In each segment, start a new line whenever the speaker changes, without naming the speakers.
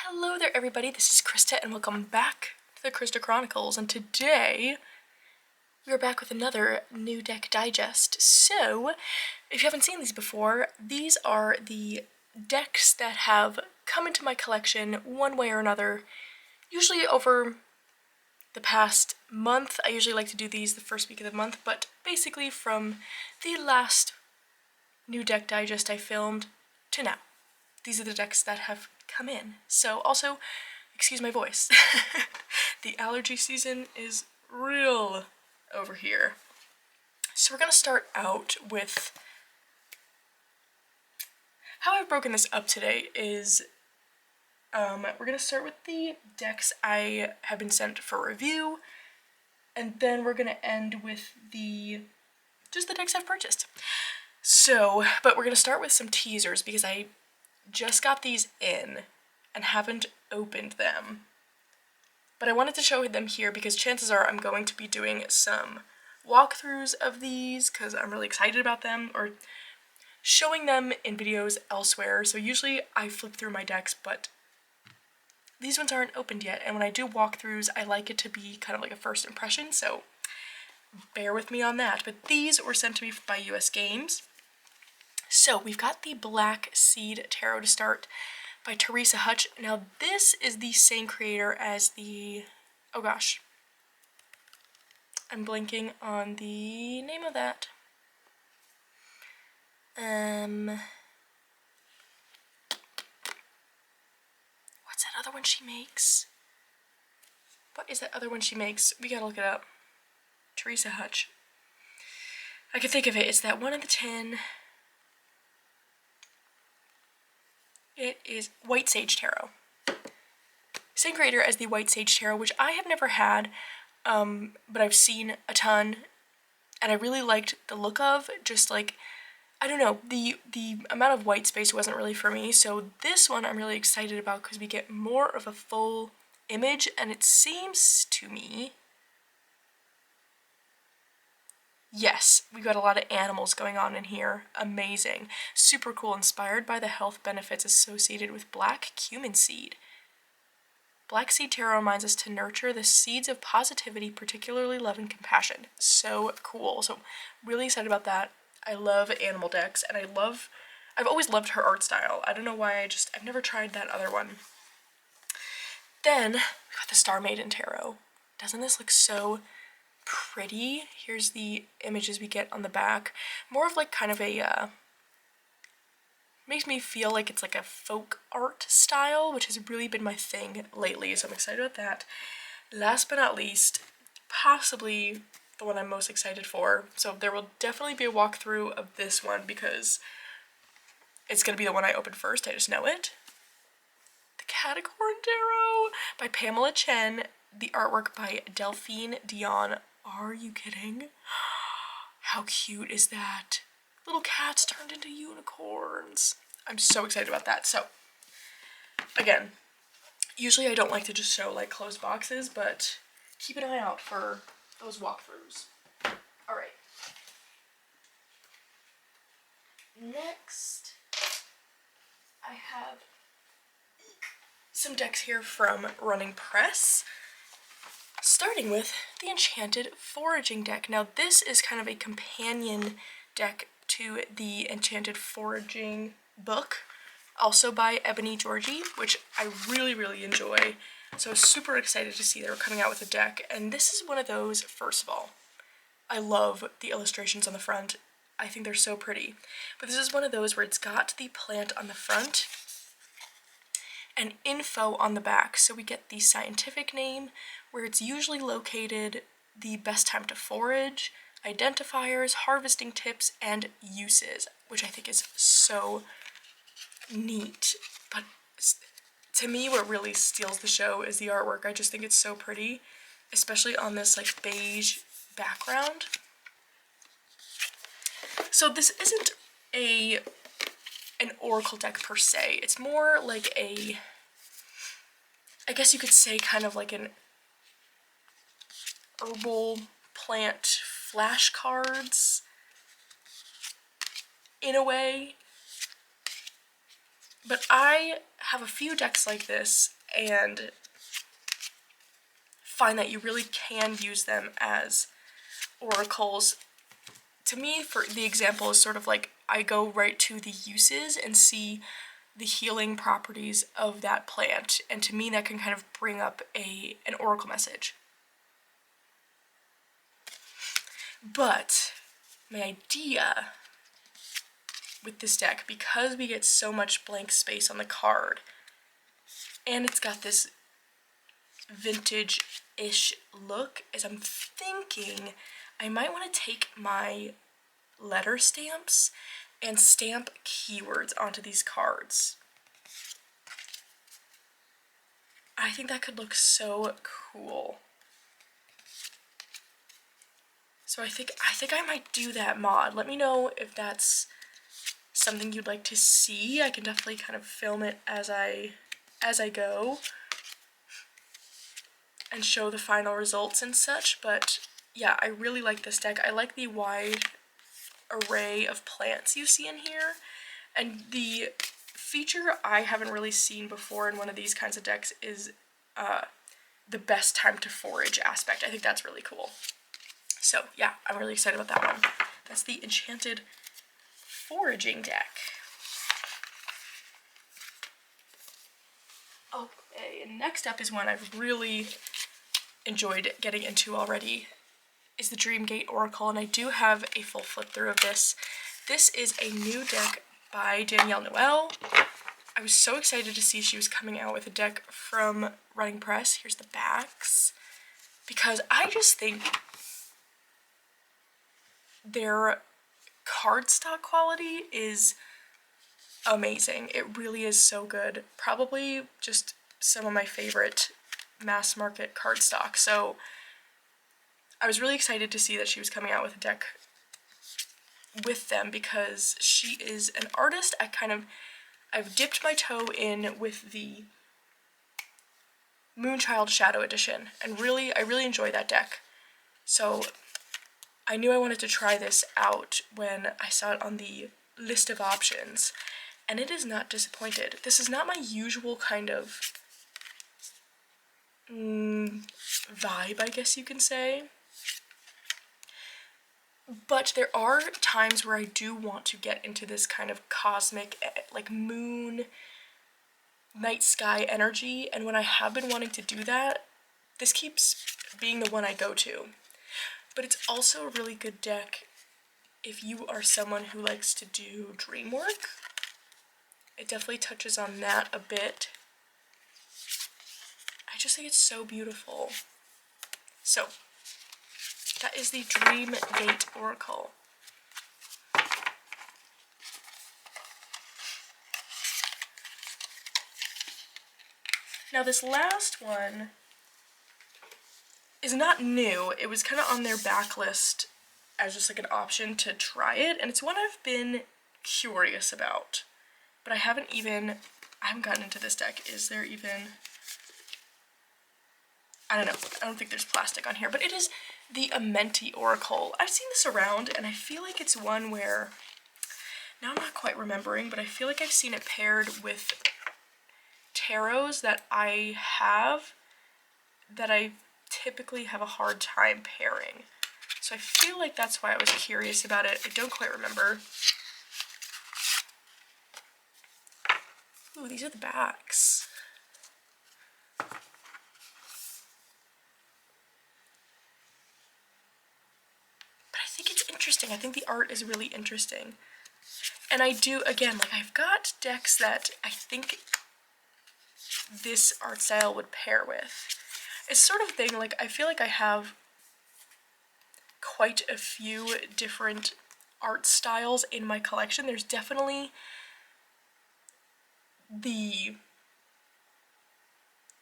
Hello there everybody, this is Krista and welcome back to the Krista Chronicles, and today we are back with another new deck digest. So, if you haven't seen these before, these are the decks that have come into my collection one way or another, usually over the past month. I usually like to do these the first week of the month, but basically from the last new deck digest I filmed to now. These are the decks that have come in. So also, excuse my voice. The allergy season is real over here. So we're gonna start out with how I've broken this up today is we're gonna start with the decks I have been sent for review, and then we're gonna end with just the decks I've purchased. So, but we're gonna start with some teasers because I just got these in and haven't opened them. But I wanted to show them here because chances are I'm going to be doing some walkthroughs of these because I'm really excited about them, or showing them in videos elsewhere. So usually I flip through my decks, but these ones aren't opened yet, and when I do walkthroughs I like it to be kind of like a first impression, so bear with me on that. But these were sent to me by US Games. So we've got the Black Seed Tarot to start by Teresa Hutch. Now this is the same creator as the, oh gosh, I'm blanking on the name of that. What's that other one she makes? What is that other one she makes? We gotta look it up. Teresa Hutch. I can think of it. It's that one in the tin. It is White Sage Tarot. Same creator as the White Sage Tarot, which I have never had, but I've seen a ton, and I really liked the look of. Just like, I don't know, the amount of white space wasn't really for me, so this one I'm really excited about because we get more of a full image, and it seems to me, yes, we got a lot of animals going on in here. Amazing. Super cool. Inspired by the health benefits associated with black cumin seed. Black Seed Tarot reminds us to nurture the seeds of positivity, particularly love and compassion. So cool. So really excited about that. I love animal decks, and I've always loved her art style. I don't know why, I've never tried that other one. Then we got the Star Maiden Tarot. Doesn't this look so pretty? Here's the images we get on the back. More of like kind of a, makes me feel like it's like a folk art style, which has really been my thing lately, so I'm excited about that. Last but not least, possibly the one I'm most excited for, so there will definitely be a walkthrough of this one because it's going to be the one I open first, I just know it. The Caticorn Tarot by Pamela Chen, the artwork by Delphine Dion. Are you kidding? How cute is that? Little cats turned into unicorns. I'm so excited about that. So, again, usually I don't like to just show like closed boxes, but keep an eye out for those walkthroughs. Alright. Next, I have some decks here from Running Press, starting with the Enchanted Foraging deck. Now this is kind of a companion deck to the Enchanted Foraging book, also by Ebony Georgie, which I really, really enjoy. So I was super excited to see they were coming out with a deck, and this is one of those. First of all, I love the illustrations on the front. I think they're so pretty. But this is one of those where it's got the plant on the front and info on the back. So we get the scientific name, where it's usually located, the best time to forage, identifiers, harvesting tips, and uses, which I think is so neat. But to me, what really steals the show is the artwork. I just think it's so pretty, especially on this like beige background. So this isn't an oracle deck per se. It's more like a, I guess you could say kind of like an herbal plant flashcards in a way. But I have a few decks like this and find that you really can use them as oracles. To me, for the example is sort of like I go right to the uses and see the healing properties of that plant, and to me that can kind of bring up an oracle message. But my idea with this deck, because we get so much blank space on the card, and it's got this vintage-ish look, is I'm thinking I might want to take my letter stamps and stamp keywords onto these cards. I think that could look so cool. So I think I might do that mod. Let me know if that's something you'd like to see. I can definitely kind of film it as I go and show the final results and such, but yeah, I really like this deck. I like the wide array of plants you see in here, and the feature I haven't really seen before in one of these kinds of decks is the best time to forage aspect. I think that's really cool. So yeah, I'm really excited about that one. That's the Enchanted Foraging deck. Okay, and next up is one I've really enjoyed getting into already, is the Dreamgate Oracle, and I do have a full flip through of this. This is a new deck by Danielle Noel. I was so excited to see she was coming out with a deck from Running Press. Here's the backs, because I just think their cardstock quality is amazing. It really is so good. Probably just some of my favorite mass market cardstock. So I was really excited to see that she was coming out with a deck with them, because she is an artist I've dipped my toe in with the Moonchild Shadow Edition, and I really enjoy that deck. So I knew I wanted to try this out when I saw it on the list of options, and it is not disappointed. This is not my usual kind of vibe, I guess you can say. But there are times where I do want to get into this kind of cosmic, like moon, night sky energy, and when I have been wanting to do that, this keeps being the one I go to. But it's also a really good deck if you are someone who likes to do dream work. It definitely touches on that a bit. I just think it's so beautiful. So that is the Dreamgate Oracle. Now this last one is not new. It was kind of on their backlist as just like an option to try it, and it's one I've been curious about, but I haven't gotten into this deck. Is there even, I don't know, I don't think there's plastic on here, but it is the Amenti Oracle. I've seen this around, and I feel like it's one where, now I'm not quite remembering, but I feel like I've seen it paired with tarots that I typically have a hard time pairing. So I feel like that's why I was curious about it. I don't quite remember. Ooh, these are the backs. But I think it's interesting. I think the art is really interesting. And I do, again, like I've got decks that I think this art style would pair with. It's sort of thing, like I feel like I have quite a few different art styles in my collection. There's definitely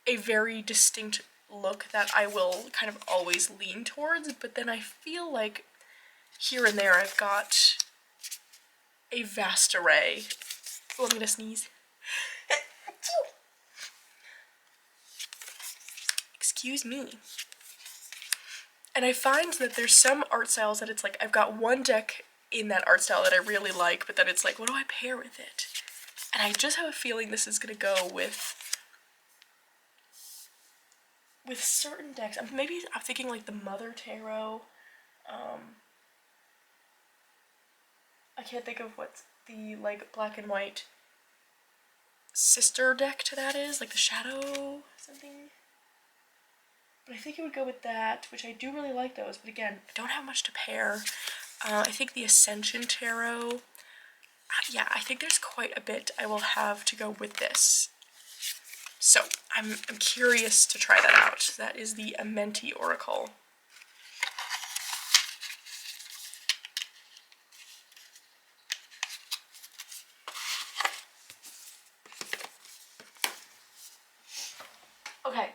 a very distinct look that I will kind of always lean towards, but then I feel like here and there I've got a vast array. Oh, I'm gonna sneeze. Excuse me. And I find that there's some art styles that it's like, I've got one deck in that art style that I really like, but then it's like, what do I pair with it? And I just have a feeling this is gonna go with certain decks. Maybe I'm thinking like the Mother Tarot. I can't think of what the like black and white sister deck to that is, like the Shadow something. But I think it would go with that, which I do really like those. But again, I don't have much to pair. I think the Ascension Tarot. Yeah, I think there's quite a bit I will have to go with this. So I'm curious to try that out. That is the Amenti Oracle. Okay,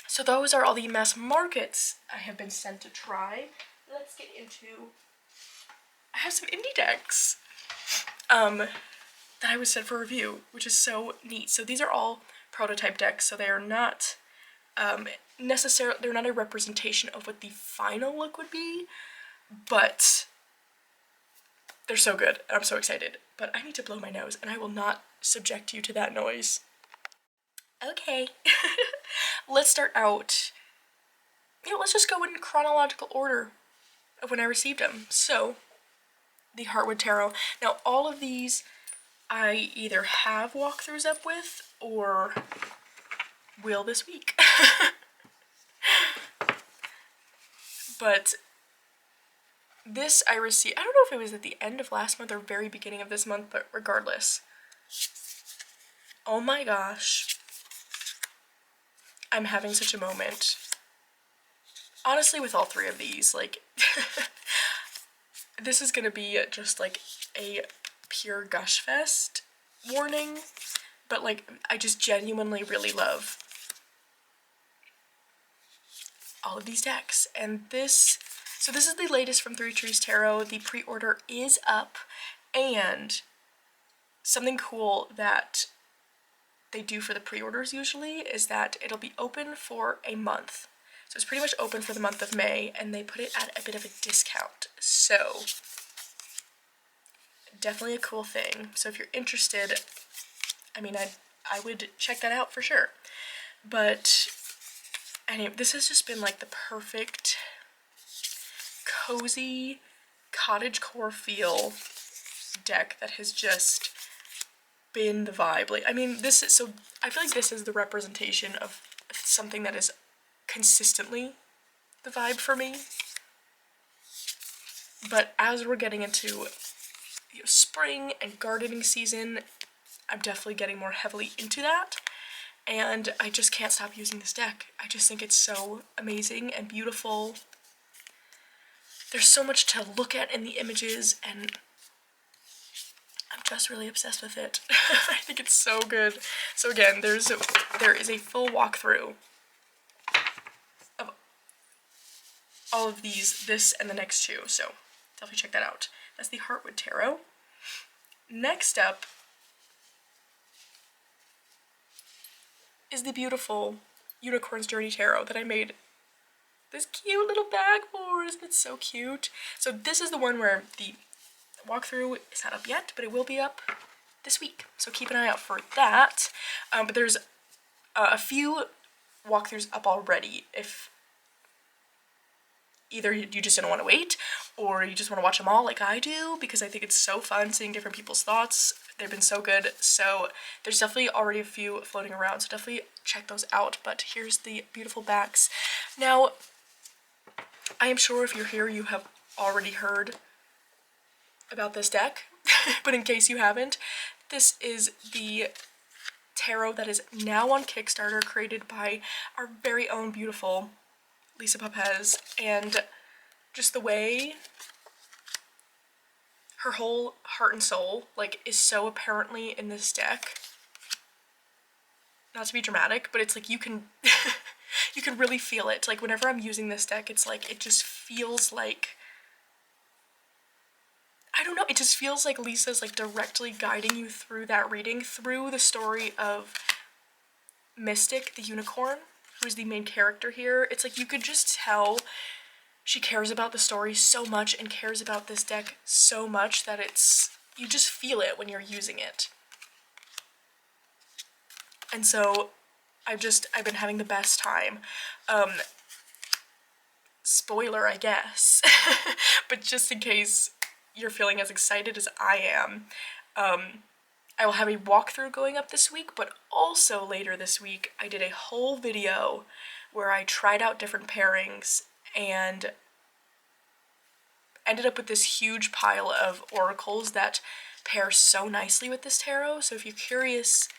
so those are all the mass markets I have been sent to try. Let's get into, I have some indie decks that I was sent for review, which is so neat. So these are all prototype decks, so they are not necessarily, they're not a representation of what the final look would be, but they're so good, and I'm so excited. But I need to blow my nose, and I will not subject you to that noise. Okay, let's start out, let's just go in chronological order of when I received them. So, the Heartwood Tarot. Now, all of these I either have walkthroughs up with or will this week. But this I received, I don't know if it was at the end of last month or very beginning of this month, but regardless. Oh my gosh. I'm having such a moment. Honestly, with all three of these, like, this is gonna be just like a pure gush fest warning, but like, I just genuinely really love all of these decks. And so this is the latest from Three Trees Tarot. The pre-order is up, and something cool that they do for the pre-orders usually is that it'll be open for a month. So it's pretty much open for the month of May, and they put it at a bit of a discount. So definitely a cool thing. So if you're interested, I mean, I would check that out for sure. But anyway, this has just been like the perfect cozy cottagecore feel deck that has just been the vibe. Like, I mean, this is, so I feel like this is the representation of something that is consistently the vibe for me. But as we're getting into spring and gardening season, I'm definitely getting more heavily into that, and I just can't stop using this deck. I just think it's so amazing and beautiful. There's so much to look at in the images, and I'm just really obsessed with it. I think it's so good. So again, there is a full walkthrough of all of these, this and the next two, so definitely check that out. That's the Heartwood Tarot. Next up is the beautiful Unicorn's Journey Tarot that I made this cute little bag for. Isn't it so cute? So this is the one where the walkthrough is not up yet, but it will be up this week, so keep an eye out for that. But there's a few walkthroughs up already if either you just didn't want to wait, or you just want to watch them all like I do, because I think it's so fun seeing different people's thoughts. They've been so good, so there's definitely already a few floating around, so definitely check those out. But here's the beautiful backs. Now, I am sure if you're here, you have already heard about this deck, but in case you haven't, this is the tarot that is now on Kickstarter, created by our very own beautiful Lisa Papez, and just the way her whole heart and soul, like, is so apparently in this deck. Not to be dramatic, but it's like you can you can really feel it. Like, whenever I'm using this deck, it's like, it just feels like, I don't know, it just feels like Lisa's like directly guiding you through that reading, through the story of Mystic, the unicorn, who's the main character here. It's like you could just tell she cares about the story so much and cares about this deck so much that it's, you just feel it when you're using it. And so I've been having the best time. Spoiler, I guess, but just in case you're feeling as excited as I am, I will have a walkthrough going up this week, but also later this week I did a whole video where I tried out different pairings and ended up with this huge pile of oracles that pair so nicely with this tarot. So if you're curious,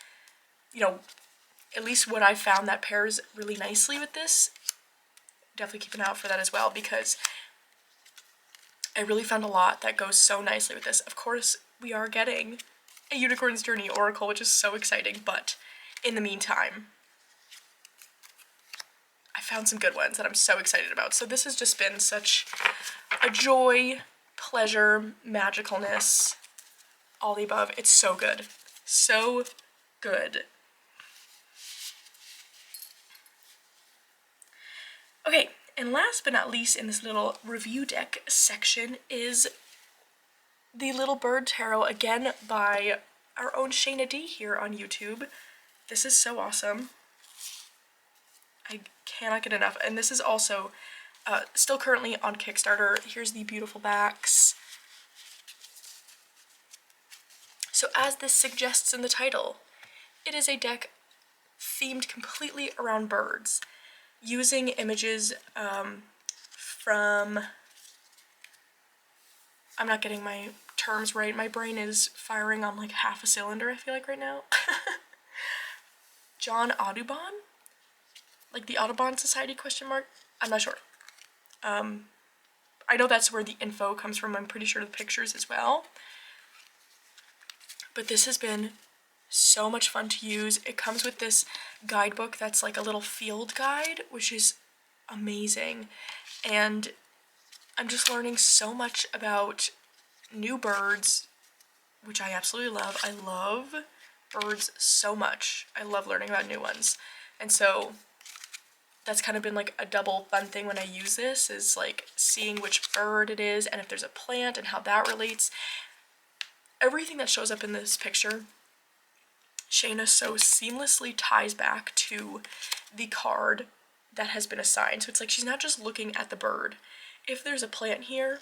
you know, at least what I found that pairs really nicely with this, definitely keep an eye out for that as well, because I really found a lot that goes so nicely with this. Of course, we are getting a Unicorn's Journey Oracle, which is so exciting, but in the meantime, I found some good ones that I'm so excited about. So this has just been such a joy, pleasure, magicalness, all the above. It's so good. So good. Okay, and last but not least in this little review deck section is the Little Bird Tarot, again by our own Shayna D here on YouTube. This is so awesome. I cannot get enough. And this is also still currently on Kickstarter. Here's the beautiful backs. So as this suggests in the title, it is a deck themed completely around birds, using images from, I'm not getting my terms right, my brain is firing on like half a cylinder, I feel like right now. John Audubon? Like the Audubon Society question mark? I'm not sure. I know that's where the info comes from, I'm pretty sure the pictures as well. But this has been so much fun to use. It comes with this guidebook that's like a little field guide, which is amazing. And I'm just learning so much about new birds, which I absolutely love. I love birds so much. I love learning about new ones. And so that's kind of been like a double fun thing when I use this, is like seeing which bird it is and if there's a plant and how that relates. Everything that shows up in this picture, Shayna so seamlessly ties back to the card that has been assigned. So it's like she's not just looking at the bird. If there's a plant here,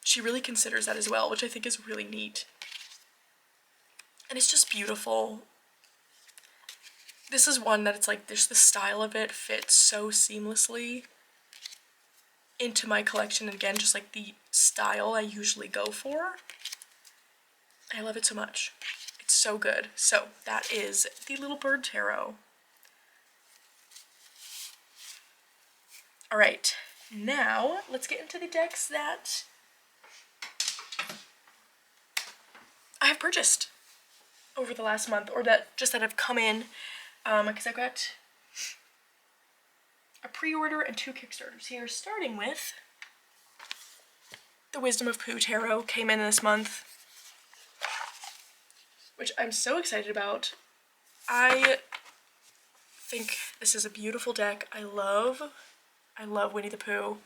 she really considers that as well, which I think is really neat. And it's just beautiful. This is one that it's like, there's the style of it fits so seamlessly into my collection. And again, just like the style I usually go for. I love it so much. It's so good. So that is the Little Bird Tarot. All right, now let's get into the decks that I have purchased over the last month, or that have come in, because I've got a pre-order and 2 Kickstarters here, starting with the Wisdom of Pooh Tarot. Came in this month, which I'm so excited about. I think this is a beautiful deck. I love Winnie the Pooh.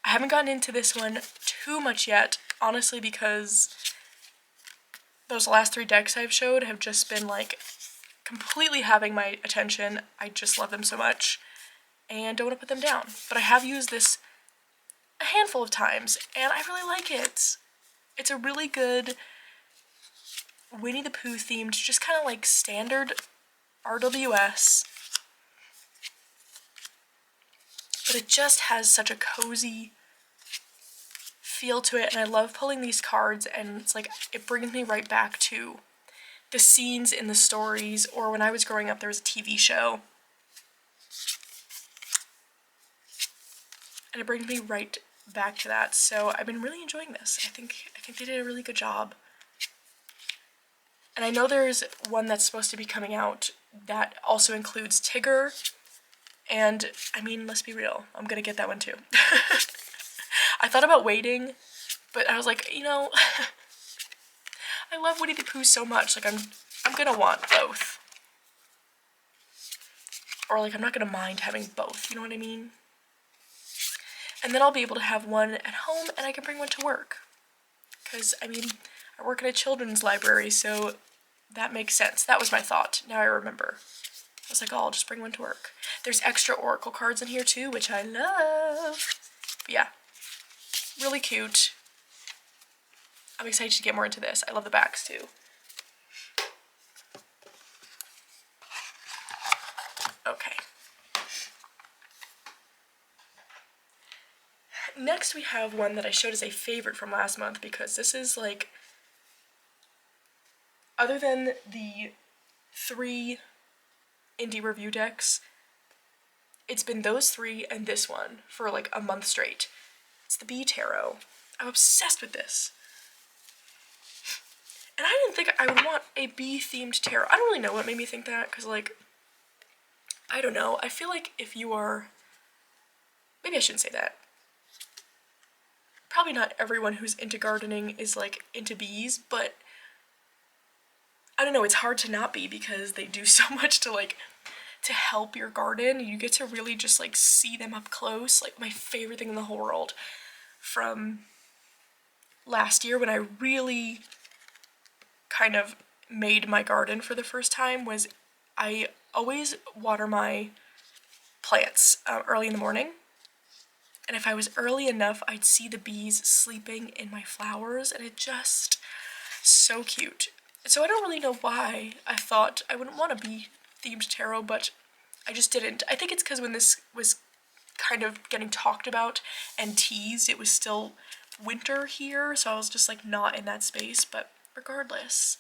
I haven't gotten into this one too much yet, honestly, because those last 3 decks I've showed have just been like completely having my attention. I just love them so much and don't want to put them down. But I have used this a handful of times and I really like it. It's a really good Winnie the Pooh themed, just kind of like standard RWS. But it just has such a cozy feel to it, and I love pulling these cards, and it's like it brings me right back to the scenes in the stories, or when I was growing up there was a TV show. And it brings me right back to that. So I've been really enjoying this. I think they did a really good job. And I know there's one that's supposed to be coming out that also includes Tigger. And, I mean, let's be real, I'm gonna get that one too. I thought about waiting, but I was like, you know, I love Winnie the Pooh so much, like, I'm gonna want both. Or, like, I'm not gonna mind having both, you know what I mean? And then I'll be able to have one at home, and I can bring one to work. because, I mean, I work at a children's library, so that makes sense. That was my thought. Now I remember. I was like, oh, I'll just bring one to work. There's extra oracle cards in here too, which I love. But yeah, really cute. I'm excited to get more into this. I love the backs too. Okay. Next we have one that I showed as a favorite from last month, because this is like, other than the 3 indie review decks, it's been those 3 and this one for like a month straight. It's the Bee Tarot. I'm obsessed with this. And I didn't think I would want a bee-themed tarot. I don't really know what made me think that, because, like, I don't know. I feel like if you are... Maybe I shouldn't say that. Probably not everyone who's into gardening is, like, into bees, but I don't know, it's hard to not be, because they do so much to, like, to help your garden. You get to really just, like, see them up close. Like, my favorite thing in the whole world from last year, when I really kind of made my garden for the first time, was I always water my plants early in the morning. And if I was early enough, I'd see the bees sleeping in my flowers, and it just, so cute. So I don't really know why I thought I wouldn't want a bee-themed tarot, but I just didn't. I think it's because when this was kind of getting talked about and teased, it was still winter here, so I was just, like, not in that space, but regardless.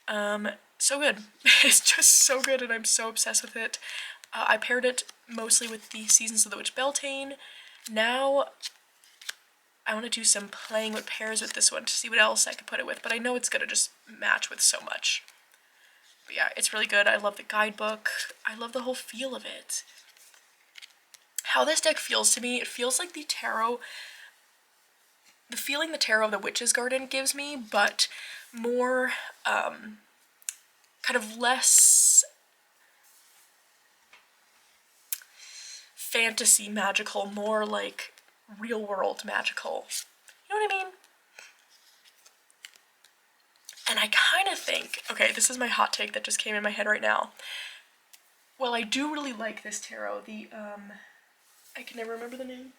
So good. It's just so good, and I'm so obsessed with it. I paired it mostly with the Seasons of the Witch Beltane. Now I want to do some playing with pairs with this one to see what else I could put it with, but I know it's going to just match with so much. But yeah, it's really good. I love the guidebook. I love the whole feel of it. How this deck feels to me, it feels like the tarot, the feeling the Tarot of the Witch's Garden gives me, but more, kind of less fantasy magical, more like real world magical. You know what I mean? And I kind of think, okay, this is my hot take that just came in my head right now. Well, I do really like this tarot, the, I can never remember the name.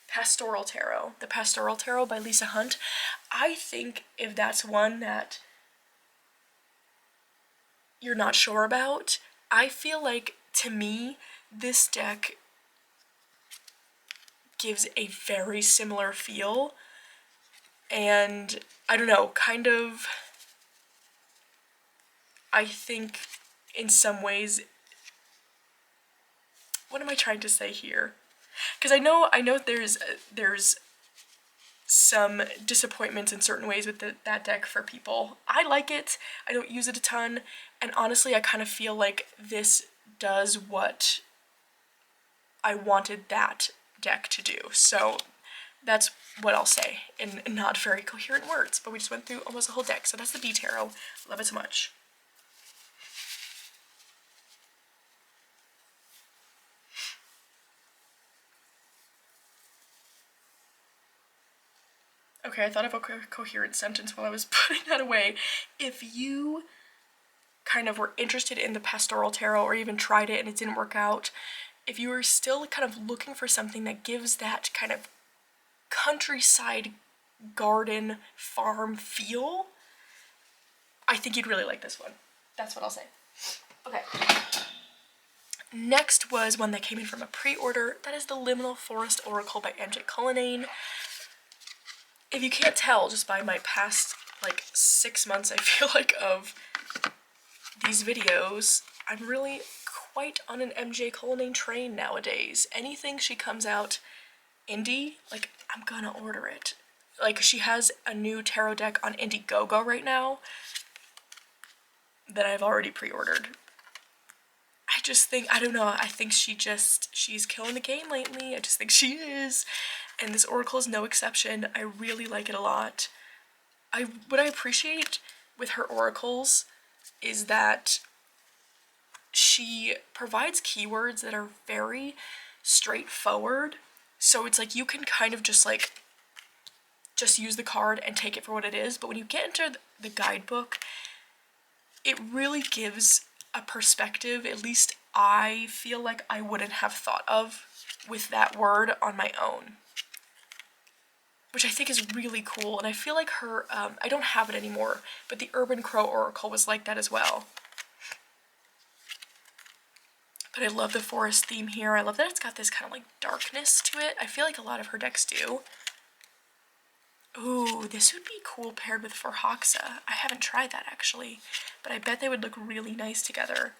Pastoral Tarot. The Pastoral Tarot by Lisa Hunt. I think if that's one that you're not sure about, I feel like, to me, this deck gives a very similar feel, and I don't know, kind of, I think in some ways, what am I trying to say here? Because I know there's some disappointments in certain ways with that deck for people. I like it, I don't use it a ton, and honestly I kind of feel like this does what I wanted that deck to do. So that's what I'll say in not very coherent words, but we just went through almost a whole deck. So that's the Bee Tarot. Love it so much. Okay, I thought of a coherent sentence while I was putting that away. If you kind of were interested in the Pastoral Tarot, or even tried it and it didn't work out, if you were still kind of looking for something that gives that kind of countryside garden farm feel, I think you'd really like this one. That's what I'll say. Okay. Next was one that came in from a pre-order. That is the Liminal Forest Oracle by MJ Cullinane. If you can't tell just by my past, like, 6 months, I feel like, of these videos, I'm really quite on an MJ Cullinane train nowadays. Anything she comes out indie, like, I'm gonna order it. Like, she has a new tarot deck on Indiegogo right now that I've already pre-ordered. I just think, I don't know, I think she's killing the game lately. I just think she is. And this Oracle is no exception. I really like it a lot. What I appreciate with her oracles is that she provides keywords that are very straightforward. So it's like you can kind of just like just use the card and take it for what it is, but when you get into the guidebook, it really gives a perspective, at least I feel like I wouldn't have thought of with that word on my own, which I think is really cool. And I feel like her, I don't have it anymore, but the Urban Crow Oracle was like that as well. But I love the forest theme here. I love that it's got this kind of like darkness to it. I feel like a lot of her decks do. Ooh, this would be cool paired with Forhoxa. I haven't tried that actually, but I bet they would look really nice together.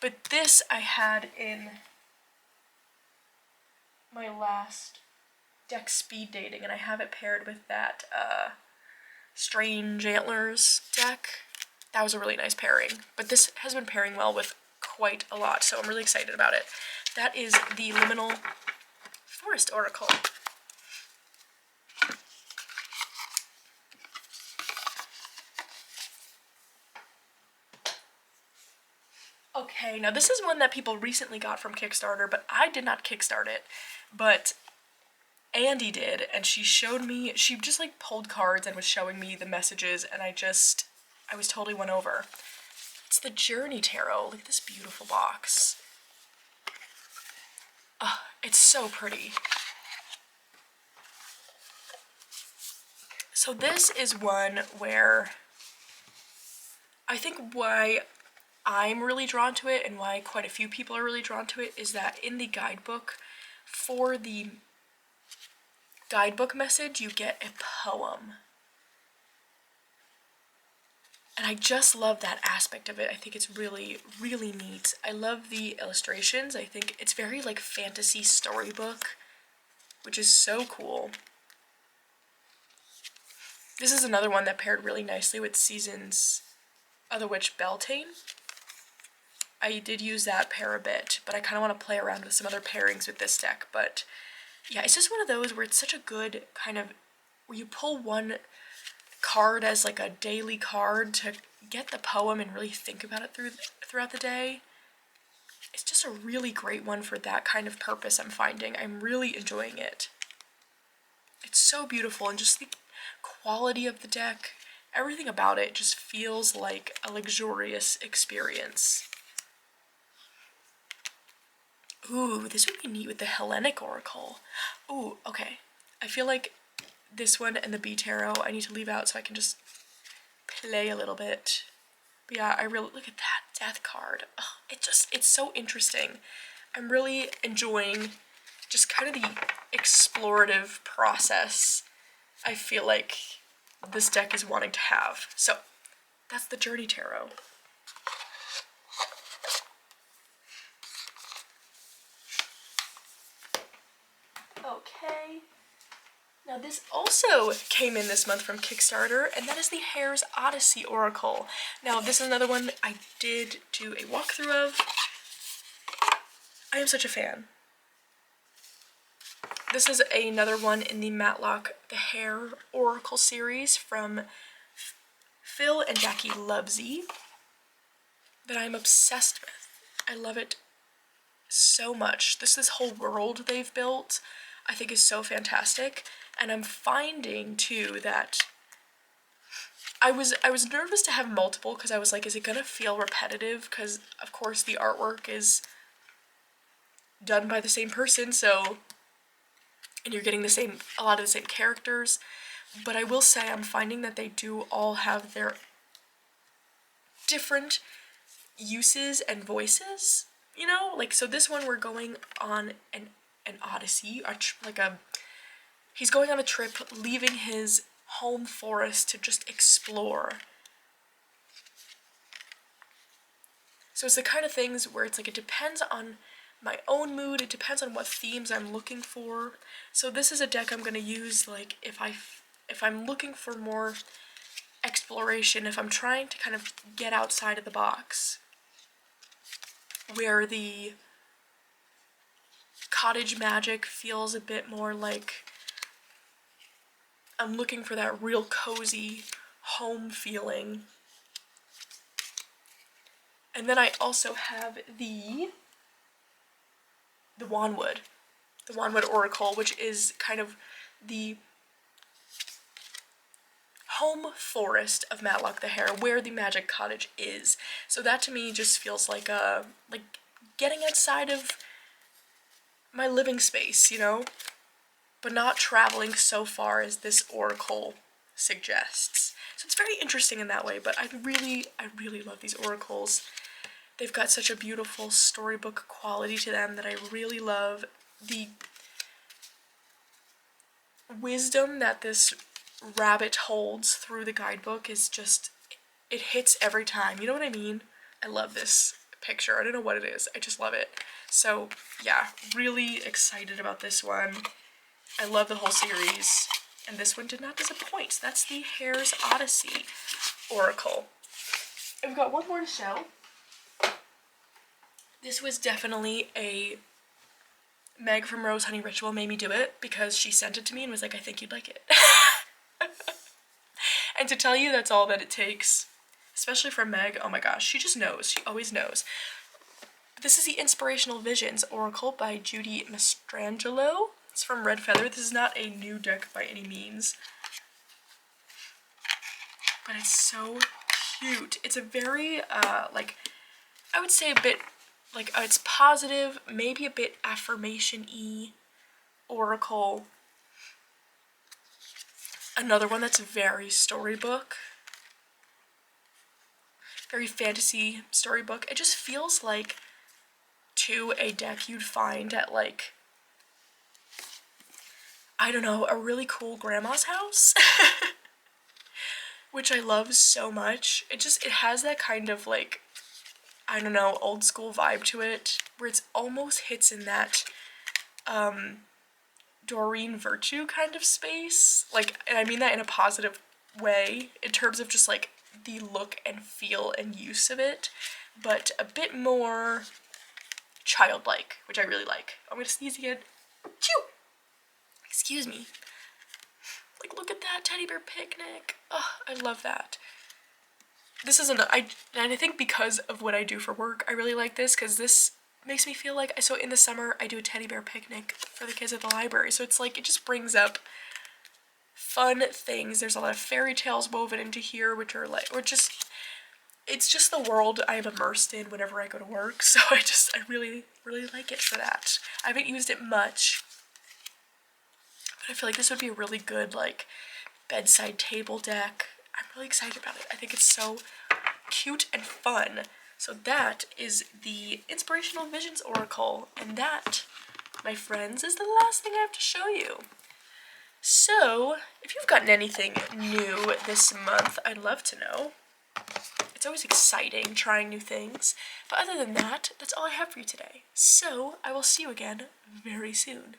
But this I had in my last deck speed dating, and I have it paired with that Strange Antlers deck. That was a really nice pairing, but this has been pairing well with quite a lot, so I'm really excited about it. That is the Liminal Forest Oracle. Okay, now this is one that people recently got from Kickstarter, but I did not kickstart it, but Andy did, and she showed me, she just like pulled cards and was showing me the messages, and I was totally won over. It's the Journey Tarot. Look at this beautiful box. Oh, it's so pretty. So this is one where I think why I'm really drawn to it and why quite a few people are really drawn to it is that in the guidebook, for the guidebook message, you get a poem. And I just love that aspect of it. I think it's really, really neat. I love the illustrations. I think it's very like fantasy storybook, which is so cool. This is another one that paired really nicely with Season's Other Witch Beltane. I did use that pair a bit, but I kind of want to play around with some other pairings with this deck. But yeah, it's just one of those where it's such a good kind of, where you pull one card as like a daily card to get the poem and really think about it throughout the day. It's just a really great one for that kind of purpose, I'm finding. I'm really enjoying it. It's so beautiful, and just the quality of the deck, everything about it just feels like a luxurious experience. Ooh, this would be neat with the Hellenic Oracle. Ooh, okay. I feel like this one and the B Tarot I need to leave out so I can just play a little bit. But yeah, I really, look at that death card. Oh, it's so interesting. I'm really enjoying just kind of the explorative process I feel like this deck is wanting to have. So that's the Journey Tarot. Okay. Now this also came in this month from Kickstarter, and that is the Hare's Odyssey Oracle. Now this is another one I did do a walkthrough of. I am such a fan. This is another one in the Matlock the Hare Oracle series from Phil and Jackie Lovesy that I'm obsessed with. I love it so much. This whole world they've built I think is so fantastic, and I'm finding too that I was nervous to have multiple because I was like, is it gonna feel repetitive? Because of course the artwork is done by the same person, so, and you're getting a lot of the same characters. But I will say I'm finding that they do all have their different uses and voices, you know? Like, so this one we're going on an Odyssey, he's going on a trip, leaving his home forest to just explore. So it's the kind of things where it's like it depends on my own mood, it depends on what themes I'm looking for. So this is a deck I'm going to use like if I'm looking for more exploration, if I'm trying to kind of get outside of the box, where the cottage magic feels a bit more like I'm looking for that real cozy home feeling. And then I also have the the Wanwood Oracle, which is kind of the home forest of Matlock the Hare, where the magic cottage is. So that to me just feels like getting outside of my living space, you know, but not traveling so far as this oracle suggests. So it's very interesting in that way, but I really love these oracles. They've got such a beautiful storybook quality to them that I really love. The wisdom that this rabbit holds through the guidebook is just, it hits every time. You know what I mean? I love this picture. I don't know what it is. I just love it. So yeah, really excited about this one. I love the whole series. And this one did not disappoint. That's the Hare's Odyssey Oracle. And we've got one more to show. This was definitely a Meg from Rose Honey Ritual made me do it because she sent it to me and was like, I think you'd like it. And to tell you that's all that it takes, especially from Meg, oh my gosh, she just knows. She always knows. This is the Inspirational Visions Oracle by Judy Mastrangelo. It's from Red Feather. This is not a new deck by any means, but it's so cute. It's a very, like, I would say a bit, like, it's positive, maybe a bit affirmation-y oracle. Another one that's very storybook, very fantasy storybook. It just feels like, to a deck you'd find at, like, I don't know, a really cool grandma's house, which I love so much. It has that kind of, like, I don't know, old school vibe to it, where it's almost hits in that, Doreen Virtue kind of space. Like, and I mean that in a positive way, in terms of just, like, the look and feel and use of it, but a bit more childlike, which I really like. I'm gonna sneeze again. Chew! Excuse me. Like, look at that teddy bear picnic. Oh, I love that. This is and I think because of what I do for work, I really like this, because this makes me feel like, so in the summer I do a teddy bear picnic for the kids at the library, so it's like, it just brings up fun things. There's a lot of fairy tales woven into here, which are like, it's just the world I am immersed in whenever I go to work, so I really like it for that. I haven't used it much, but I feel like this would be a really good, like, bedside table deck. I'm really excited about it. I think it's so cute and fun. So that is the Inspirational Visions Oracle, and that, my friends, is the last thing I have to show you. So, if you've gotten anything new this month, I'd love to know. It's always exciting trying new things, but other than that, that's all I have for you today. So, I will see you again very soon.